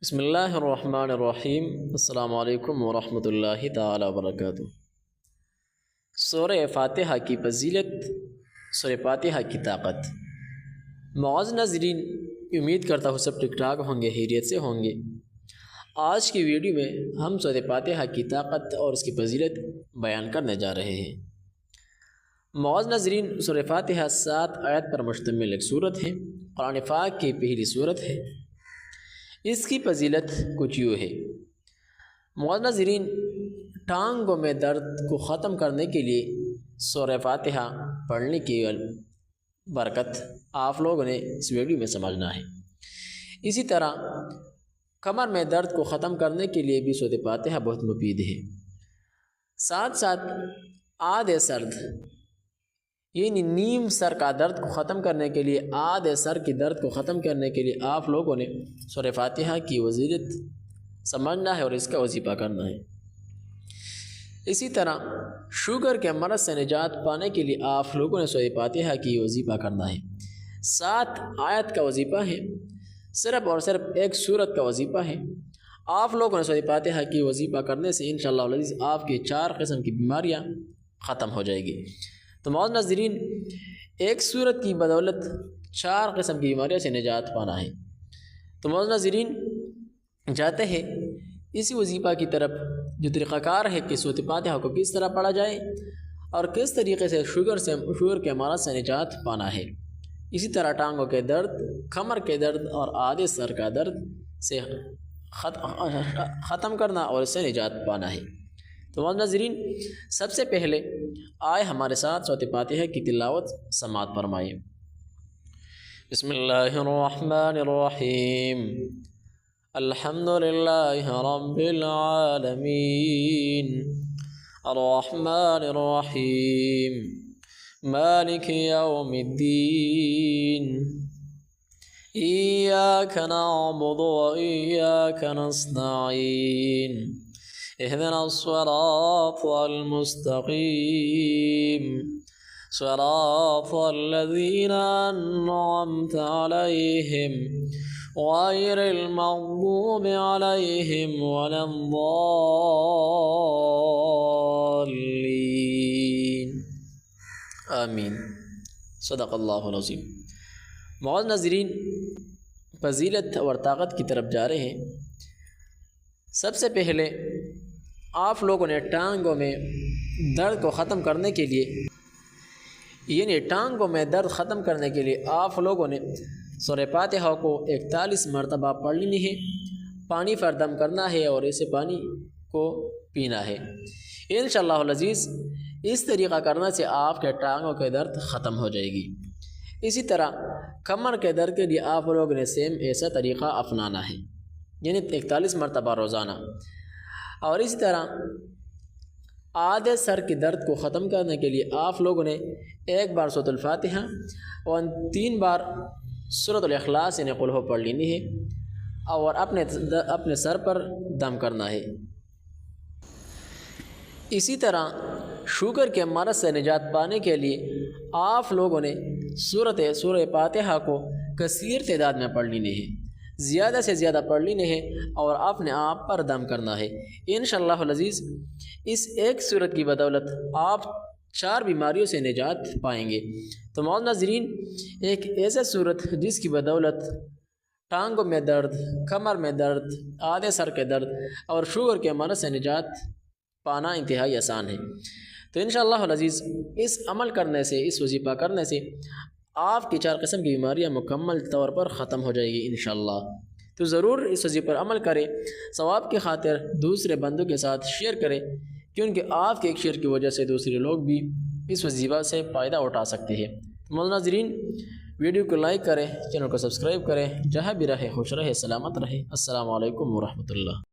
بسم اللہ الرحمن الرحیم۔ السلام علیکم ورحمۃ اللہ تعالی وبرکاتہ۔ سورہ فاتحہ کی فضیلت، سورہ فاتحہ کی طاقت۔ معزز ناظرین، امید کرتا ہوں سب ٹھیک ٹھاک ہوں گے، خیریت سے ہوں گے۔ آج کی ویڈیو میں ہم سورہ فاتحہ کی طاقت اور اس کی فضیلت بیان کرنے جا رہے ہیں۔ معزز ناظرین، سورہ فاتحہ 7 آیت پر مشتمل ایک سورت ہے، قرآن پاک کی پہلی سورت ہے۔ اس کی فضیلت کچھ یوں ہے۔ معزز ناظرین، ٹانگوں میں درد کو ختم کرنے کے لیے سورہ فاتحہ پڑھنے کی برکت آپ لوگوں نے اس ویڈیو میں سمجھنا ہے۔ اسی طرح کمر میں درد کو ختم کرنے کے لیے بھی سورہ فاتحہ بہت مفید ہے۔ ساتھ ساتھ آدھے سرد یعنی نیم سر کا درد کو ختم کرنے کے لیے، آدھے سر کی درد کو ختم کرنے کے لیے آپ لوگوں نے سورہ فاتحہ کی فضیلت سمجھنا ہے اور اس کا وظیفہ کرنا ہے۔ اسی طرح شوگر کے مرض سے نجات پانے کے لیے آپ لوگوں نے سورہ فاتحہ کی وظیفہ کرنا ہے۔ 7 آیت کا وظیفہ ہے، صرف اور صرف ایک سورت کا وظیفہ ہے۔ آپ لوگوں نے سورہ فاتحہ کی وظیفہ کرنے سے انشاءاللہ العزیز آپ کی 4 قسم کی بیماریاں ختم ہو جائے گی۔ تو معزز ناظرین، ایک سورت کی بدولت 4 قسم کی بیماریوں سے نجات پانا ہے۔ تو معزز ناظرین، جاتے ہیں اسی وظیفہ کی طرف، جو طریقہ کار ہے کہ سورۃ فاتحہ کو کس طرح پڑھا جائے اور کس طریقے سے شوگر کے مرض سے نجات پانا ہے۔ اسی طرح ٹانگوں کے درد، کمر کے درد اور آدھے سر کا درد سے ختم کرنا اور اس سے نجات پانا ہے۔ تو معزز ناظرین، سب سے پہلے آئے ہمارے ساتھ سورۃ فاتحہ کی تلاوت سماعت فرمائیں۔ بسم اللہ الرحمن الرحیم۔ الحمد للہ رب العالمین، الرحمن الرحیم، مالک یوم الدین، ایاک نعبد و ایاک نستعین، اهدنا الصراط المستقيم، صراط الذين أنعمت عليهم غير المغضوب عليهم ولا الضالين، آمین۔ صدق اللہ العظیم۔ معزز ناظرین، فضیلت اور طاقت کی طرف جا رہے ہیں۔ سب سے پہلے آپ لوگوں نے ٹانگوں میں درد کو ختم کرنے کے لیے، یعنی ٹانگوں میں درد ختم کرنے کے لیے آپ لوگوں نے سورہ فاتحہ کو 41 مرتبہ پڑھ لینی ہے، پانی پر دم کرنا ہے اور اسے پانی کو پینا ہے۔ انشاءاللہ العزیز اس طریقہ کرنے سے آپ کے ٹانگوں کے درد ختم ہو جائے گی۔ اسی طرح کمر کے درد کے لیے آپ لوگوں نے سیم ایسا طریقہ اپنانا ہے، یعنی 41 مرتبہ روزانہ۔ اور اسی طرح آدھے سر کی درد کو ختم کرنے کے لیے آپ لوگوں نے 1 بار سورۃ الفاتحہ اور 3 بار سورۃ الاخلاص یعنی قل ہو پڑھ لینی ہے اور اپنے سر پر دم کرنا ہے۔ اسی طرح شوگر کے مرض سے نجات پانے کے لیے آپ لوگوں نے سورہ فاتحہ کو کثیر تعداد میں پڑھ لینی ہے، زیادہ سے زیادہ پڑھ لینے ہیں اور اپنے آپ پر دم کرنا ہے۔ انشاءاللہ العزیز اس ایک سورت کی بدولت آپ 4 بیماریوں سے نجات پائیں گے۔ تو معزز ناظرین، ایک ایسا سورت جس کی بدولت ٹانگوں میں درد، کمر میں درد، آدھے سر کے درد اور شوگر کے مرض سے نجات پانا انتہائی آسان ہے۔ تو انشاءاللہ العزیز اس عمل کرنے سے، اس وظیفہ کرنے سے آپ کی 4 قسم کی بیماریاں مکمل طور پر ختم ہو جائے گی انشاءاللہ۔ تو ضرور اس وظیفے پر عمل کریں، ثواب کی خاطر دوسرے بندوں کے ساتھ شیئر کریں، کیونکہ آپ کے ایک شیئر کی وجہ سے دوسرے لوگ بھی اس وظیفہ سے فائدہ اٹھا سکتے ہیں۔ معزز ناظرین، ویڈیو کو لائک کریں، چینل کو سبسکرائب کریں۔ جہاں بھی رہے خوش رہے، سلامت رہے۔ السلام علیکم ورحمۃ اللہ۔